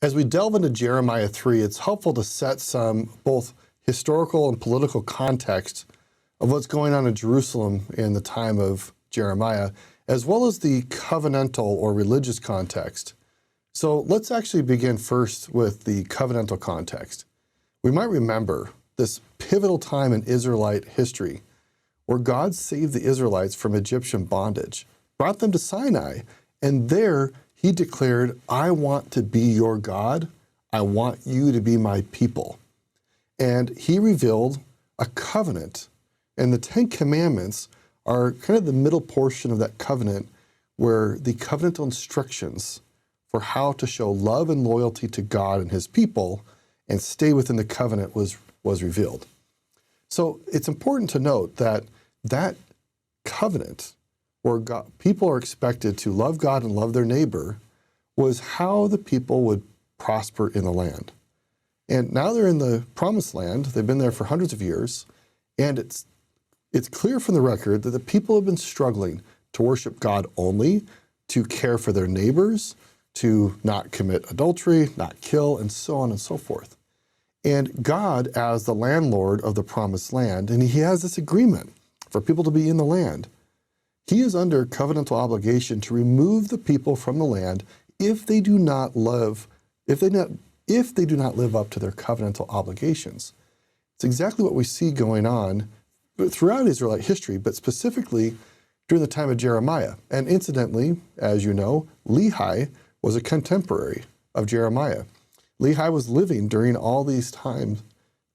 As we delve into Jeremiah 3, it's helpful to set some both historical and political context of what's going on in Jerusalem in the time of Jeremiah, as well as the covenantal or religious context. So let's actually begin first with the covenantal context. We might remember this pivotal time in Israelite history where God saved the Israelites from Egyptian bondage, brought them to Sinai, and there he declared, I want to be your God. I want you to be my people. And he revealed a covenant, and the 10 Commandments are kind of the middle portion of that covenant where the covenantal instructions for how to show love and loyalty to God and his people and stay within the covenant was revealed. So it's important to note that that covenant where people are expected to love God and love their neighbor was how the people would prosper in the land. And now they're in the promised land. They've been there for hundreds of years. And it's clear from the record that the people have been struggling to worship God only, to care for their neighbors, to not commit adultery, not kill, and so on and so forth. And God, as the landlord of the promised land, and he has this agreement for people to be in the land, he is under covenantal obligation to remove the people from the land if they do not live up to their covenantal obligations. It's exactly what we see going on throughout Israelite history, but specifically during the time of Jeremiah. And incidentally, as you know, Lehi was a contemporary of Jeremiah. Lehi was living during all these times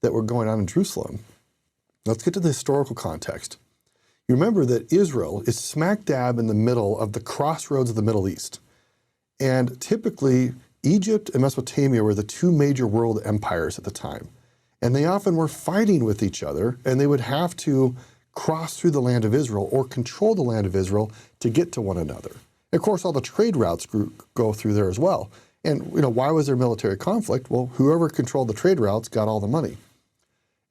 that were going on in Jerusalem. Let's get to the historical context. You remember that Israel is smack dab in the middle of the crossroads of the Middle East. And typically, Egypt and Mesopotamia were the two major world empires at the time. And they often were fighting with each other, and they would have to cross through the land of Israel or control the land of Israel to get to one another. And of course, all the trade routes go through there as well. And why was there military conflict? Well, whoever controlled the trade routes got all the money.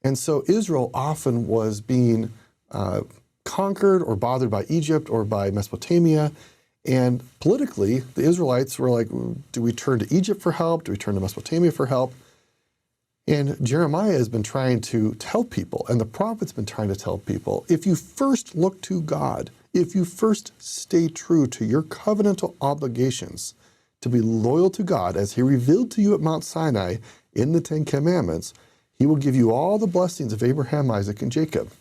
And so Israel often was being conquered or bothered by Egypt or by Mesopotamia. And politically, the Israelites were like, do we turn to Egypt for help? Do we turn to Mesopotamia for help? And Jeremiah has been trying to tell people, and the prophet's been trying to tell people, if you first look to God, if you first stay true to your covenantal obligations to be loyal to God, as he revealed to you at Mount Sinai in the 10 Commandments, he will give you all the blessings of Abraham, Isaac, and Jacob.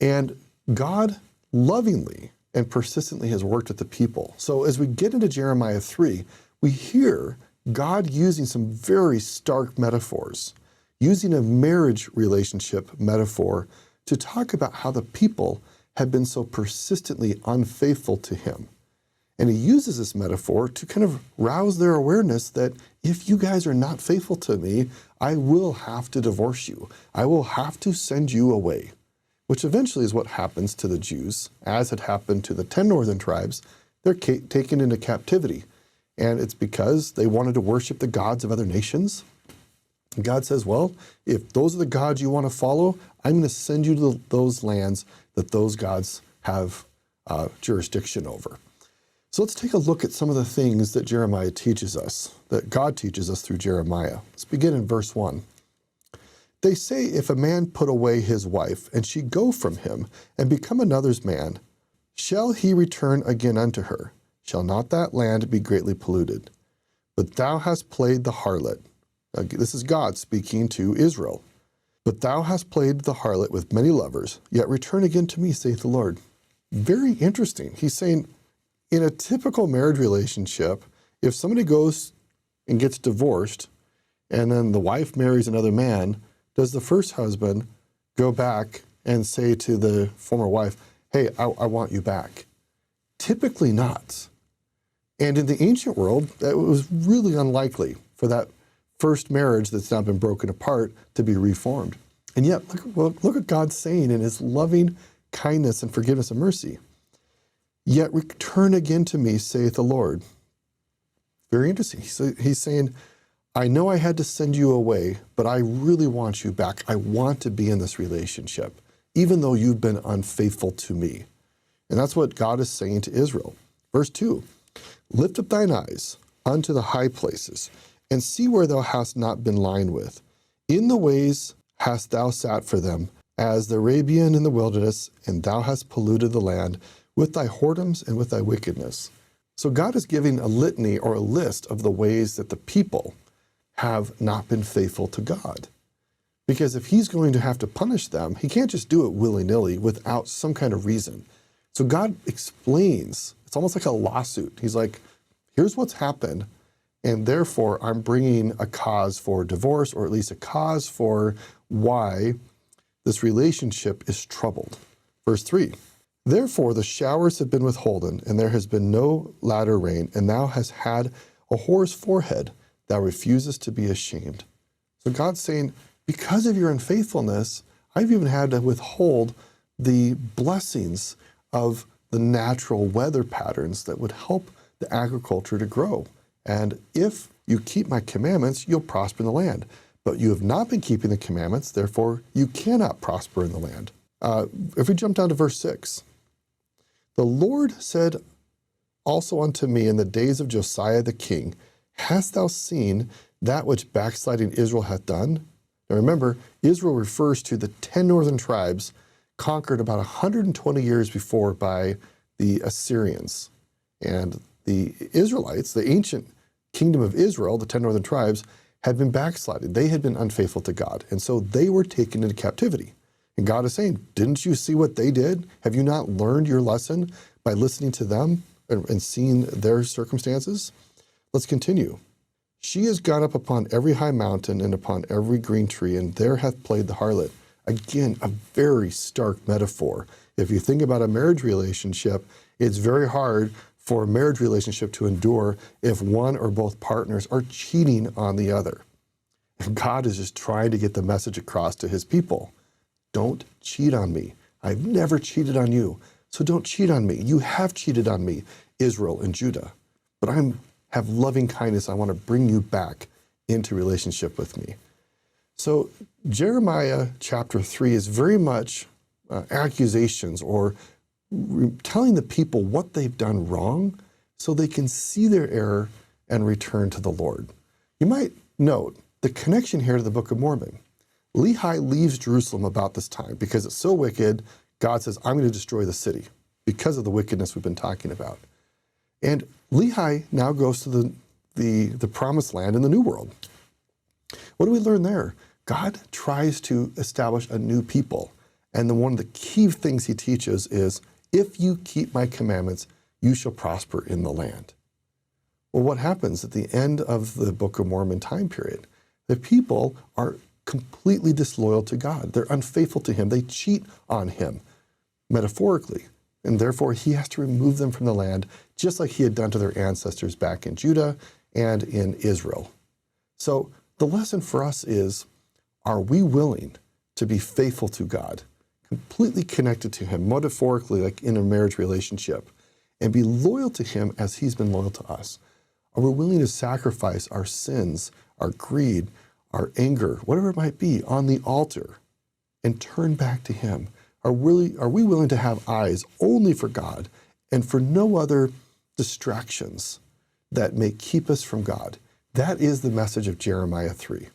And God lovingly and persistently has worked with the people. So as we get into Jeremiah 3, we hear God using some very stark metaphors, using a marriage relationship metaphor to talk about how the people have been so persistently unfaithful to him. And he uses this metaphor to kind of rouse their awareness that if you guys are not faithful to me, I will have to divorce you. I will have to send you away, which eventually is what happens to the Jews, as had happened to the 10 northern tribes. They're taken into captivity. And it's because they wanted to worship the gods of other nations. And God says, well, if those are the gods you want to follow, I'm going to send you to those lands that those gods have jurisdiction over. So let's take a look at some of the things that Jeremiah teaches us, that God teaches us through Jeremiah. Let's begin in verse 1. They say, if a man put away his wife, and she go from him, and become another's man, shall he return again unto her? Shall not that land be greatly polluted? But thou hast played the harlot. This is God speaking to Israel. But thou hast played the harlot with many lovers, yet return again to me, saith the Lord. Very interesting. He's saying, in a typical marriage relationship, if somebody goes and gets divorced, and then the wife marries another man, does the first husband go back and say to the former wife, hey, I want you back? Typically not. And in the ancient world, it was really unlikely for that first marriage that's now been broken apart to be reformed. And yet, look what God's saying in his loving kindness and forgiveness and mercy. Yet return again to me, saith the Lord. Very interesting. He's saying, I know I had to send you away, but I really want you back. I want to be in this relationship, even though you've been unfaithful to me. And that's what God is saying to Israel. Verse 2, lift up thine eyes unto the high places, and see where thou hast not been lined with. In the ways hast thou sat for them, as the Arabian in the wilderness, and thou hast polluted the land with thy whoredoms and with thy wickedness. So God is giving a litany or a list of the ways that the people have not been faithful to God. Because if he's going to have to punish them, he can't just do it willy-nilly without some kind of reason. So God explains, it's almost like a lawsuit. He's like, here's what's happened, and therefore I'm bringing a cause for divorce, or at least a cause for why this relationship is troubled. Verse 3, therefore the showers have been withholden, and there has been no latter rain, and thou hast had a whore's forehead, thou refusest to be ashamed. So God's saying, because of your unfaithfulness, I've even had to withhold the blessings of the natural weather patterns that would help the agriculture to grow. And if you keep my commandments, you'll prosper in the land. But you have not been keeping the commandments, therefore you cannot prosper in the land. If we jump down to verse 6, the Lord said also unto me in the days of Josiah the king, hast thou seen that which backsliding Israel hath done? Now remember, Israel refers to the 10 northern tribes conquered about 120 years before by the Assyrians. And the Israelites, the ancient kingdom of Israel, the 10 northern tribes, had been backsliding. They had been unfaithful to God. And so they were taken into captivity. And God is saying, didn't you see what they did? Have you not learned your lesson by listening to them and seeing their circumstances? Let's continue. She is gone up upon every high mountain and upon every green tree, and there hath played the harlot. Again, a very stark metaphor. If you think about a marriage relationship, it's very hard for a marriage relationship to endure if one or both partners are cheating on the other. And God is just trying to get the message across to his people. Don't cheat on me. I've never cheated on you, so don't cheat on me. You have cheated on me, Israel and Judah, but I have loving kindness. I want to bring you back into relationship with me. So Jeremiah chapter 3 is very much accusations or telling the people what they've done wrong so they can see their error and return to the Lord. You might note the connection here to the Book of Mormon. Lehi leaves Jerusalem about this time because it's so wicked. God says, I'm going to destroy the city because of the wickedness we've been talking about. And Lehi now goes to the promised land in the New World. What do we learn there? God tries to establish a new people. And then one of the key things he teaches is, if you keep my commandments, you shall prosper in the land. Well, what happens at the end of the Book of Mormon time period? The people are completely disloyal to God. They're unfaithful to him. They cheat on him, metaphorically. And therefore, he has to remove them from the land, just like he had done to their ancestors back in Judah and in Israel. So the lesson for us is, are we willing to be faithful to God, completely connected to him, metaphorically, like in a marriage relationship, and be loyal to him as he's been loyal to us? Are we willing to sacrifice our sins, our greed, our anger, whatever it might be, on the altar and turn back to him? Are we willing to have eyes only for God and for no other distractions that may keep us from God? That is the message of Jeremiah 3.